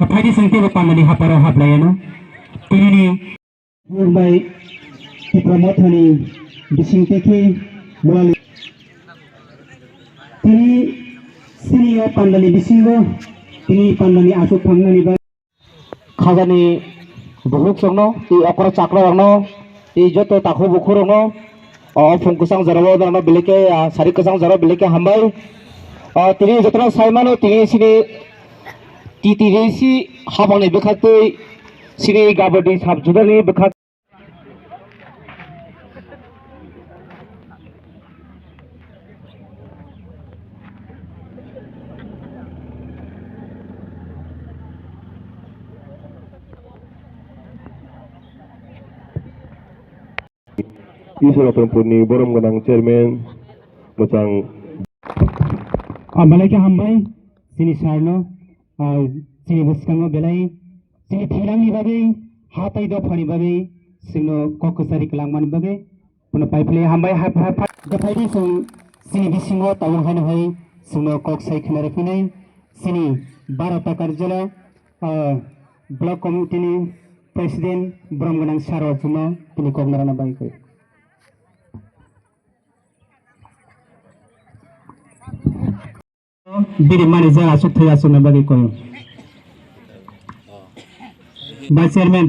Kapag isang tiba pa na ni haparo hablayan no. Tini by promote ni bising teki mulai. Tini sini ya pandani bisingo. Tini pandani asuk panggani ba. Khazani buhuk songno, I okra chakra rangno, I joto takhu bukhur rangno. Phung kusang jarawa rangno bilike sari kusang jarawa bilike hambai. Tini jotna saimano tini sini TTDC habangni bekhatui sini gabadi sabjudani bekhat Isra Perempuni Borom Ganang Chairman Macang Malaikat hambai sini sarno sini buskango belai sini thilang ni bagai hatai do phani bagai sino kokosari kelangman bagai puno paiple hambai dapai di sini bisingo tawang haino hai sino kok sai khnare pinai sini barata karjala block committee ni president Borom Ganang saro juno tini koknarana bai kai Bidi manager asuk thaya suna bagi koyo. Vice Chairman.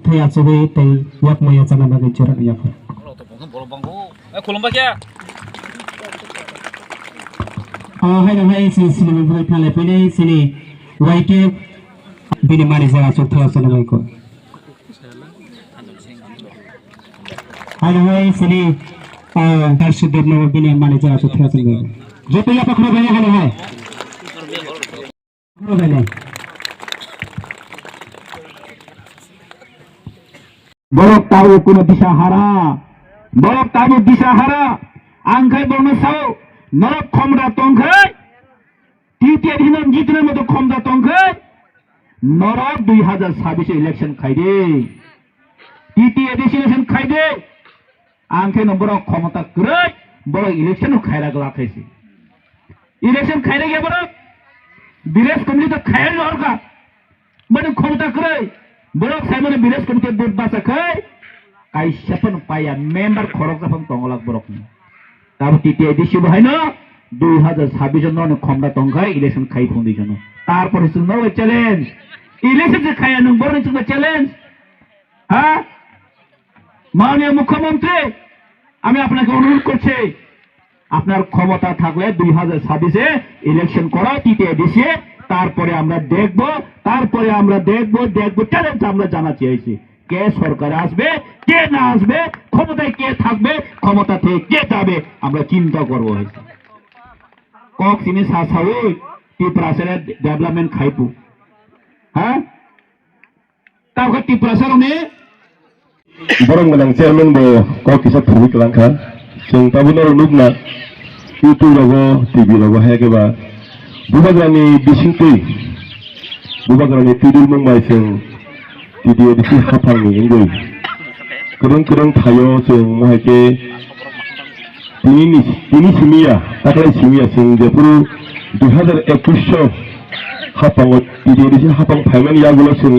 Thaya sugi tei yak maya chana bagi chura yak. Hai no hai sini membuat phale pene sini white bidi manager asuk thaya suna bagi koyo. Hai sini Darshuddev nama bini manager asuk thaya suna bagi. Joto ya pakro bani hai. Pakro bani. Borok tahu kuno bisa hara, angkai borno sao, norok khomra tongkai, titi adhinan jitna moto khomra tongkai, norok 2026 election khaide, titi election khaide, angkai nomborok khomata kurai, borok election khaira gala khaisi, election khaire gya borok, village committee to khair norka, borok khomata kurai. Borok saya mana bilas komite board basa kai, kai siapa paya member korok siapa tongolak borok ni. Tapi titi edisi bahayno 2026 jono khomda tongkai election khai phundi jono. Tarpor hisu no challenge. Election je khai anung borok hisu challenge. Ha? মাননীয় মুখ্যমন্ত্রী আমি আপনাকে অনুরোধ করছি আপনার ক্ষমতা থাকলে 2026 এ election করা তৃতীয় এডিসি তারপরে আমরা দেখব চ্যালেঞ্জ আমরা জানাচ্ছি হয়েছি কে সরকারে আসবে কে না আসবে ক্ষমতায় কে থাকবে ক্ষমতা থেকে কে যাবে আমরা চিন্তা করব হয়েছে কক চিনি সাসাউ ত্রিপুরাসের ডেভেলপমেন্ট খাইপু হ্যাঁ তারপর ত্রিপুরাসের নে Borom Ganang Chairman bo kok kisah thubik langkha sing tabunor nugna YouTube logo TV logo hai ke ba bubagrani bisingtui bubagrani tidul mumbai sing tidi edisi hapang ni ngoi kereng thayo sing mohai ke tini simia taklai simia sing depuru 2021 hapang tidi edisi hapang phaiman yagulo sing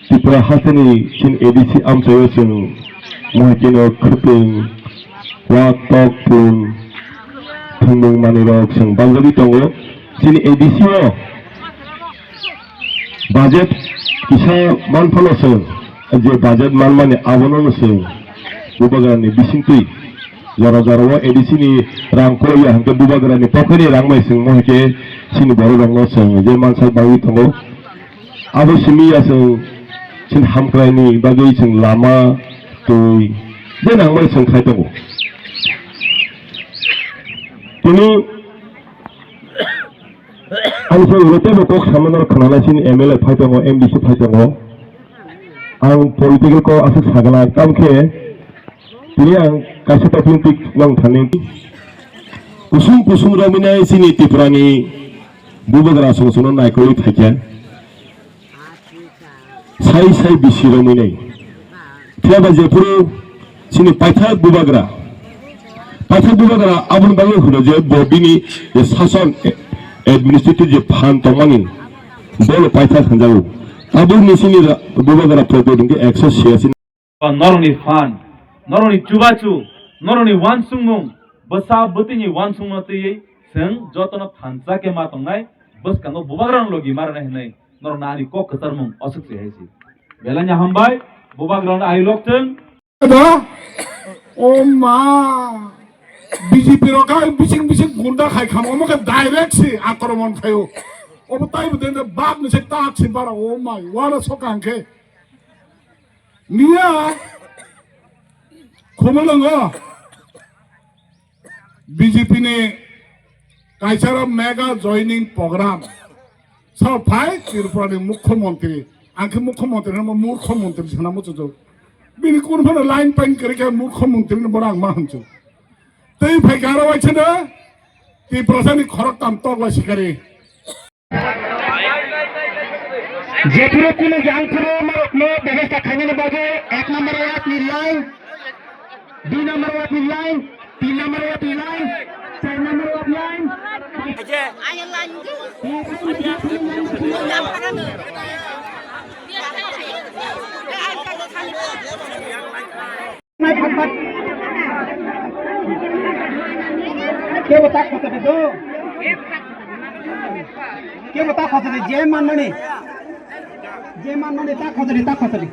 Tripura hasani sin edisi amsayo sing mohakino kerping watok pun thungmung manirok sing banggabi tongo sin edisi o budget kisa manphalo sing je budget malmane abono sing bubagrani bisingtui jara edisi ni rangko ya hangke bubagrani pokhari rangmai sing mohake sin boro rangno sing je mansal bangi tongo abo simiya sing sin hamkraini bagai sing lama tui denang mai sing khai tongo tini angso rote bokok samanor khanala sin MLA phai tongo MDC phai tongo ang political ko asuk sagala kamkhe tini ang kaisa politik lang thani kusum raminai sini Tripurani bubagra songsono naikoi thakya sai bisi rominai tiaba jepuru sini paithak bubagra পাইছা বুবাগারা আবন বাগে হলো যে ববিনি শাসন administrative যে fun তমানি বল পাইছা সানজাও আবু নিসিনি বুবাগারা প্রপোডিং কে 186 নরনি fun নরনি চুবাচু নরনি ওয়ানসুংমুং বসা বতিনি ওয়ানসুংমতই जों जतन फानसा के मातंगनाय बस कानो बुबाग्रां लगी मारना है नर नानी को खतरमुं असुक से है बेलाnya हामबाय बुबाग्रां आई लोकथों ও মা বিজেপি রকাই বিচিং বিচিং গুন্ডা খাই খাম আমাকে ডাইরেক্ট সি আক্রমণ খায়ো অবতাই বদেন বাপ নিছে তাক সিন পারা ও মাই ওয়ারা সকাংকে নিয়া খমলঙ্গ বিজেপি ने কাইসারা মেগা জয়নিং প্রোগ্রাম সব ভাই ত্রিপুরার মুখ্যমন্ত্রী আঙ্কে মুখ্যমন্ত্রী না মূর্খমন্ত্রী ছানা মতো बिनि कोन फन लाइन पाइन करके मुख्यमंत्री ने बड़ा मा हंचो तै भाई गारो आइछ न ती प्रशासनी खरक काम तगला शिकारी जेपुरो कुनो जांखरो नो व्यवस्था खाने बागे 1 नंबर वाला अपनी लाइन 2 नंबर वाला अपनी लाइन 3 नंबर वाला अपनी लाइन 4 नंबर वाला लाइन आया लाइन के बता खतरे दो के बता खतरे जे मानने ता खतरे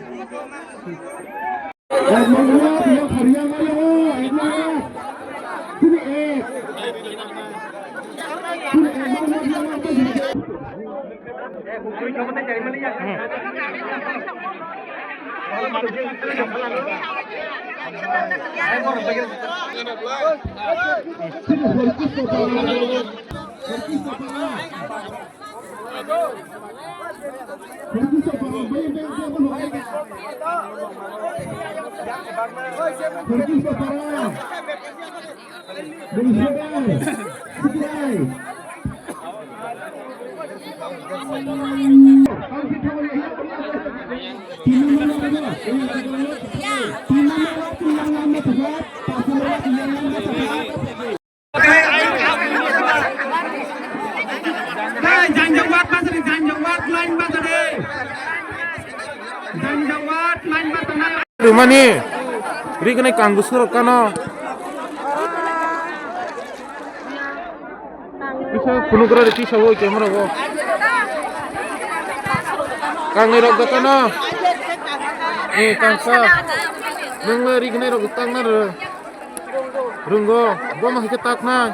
Rumani, rikne kangusur kano. Bisa penuh kerja di pisau kamera wo. Kang nirok kano. Kangsa. Nung rikne rok tang nar. Runggo, gua masih ketak na.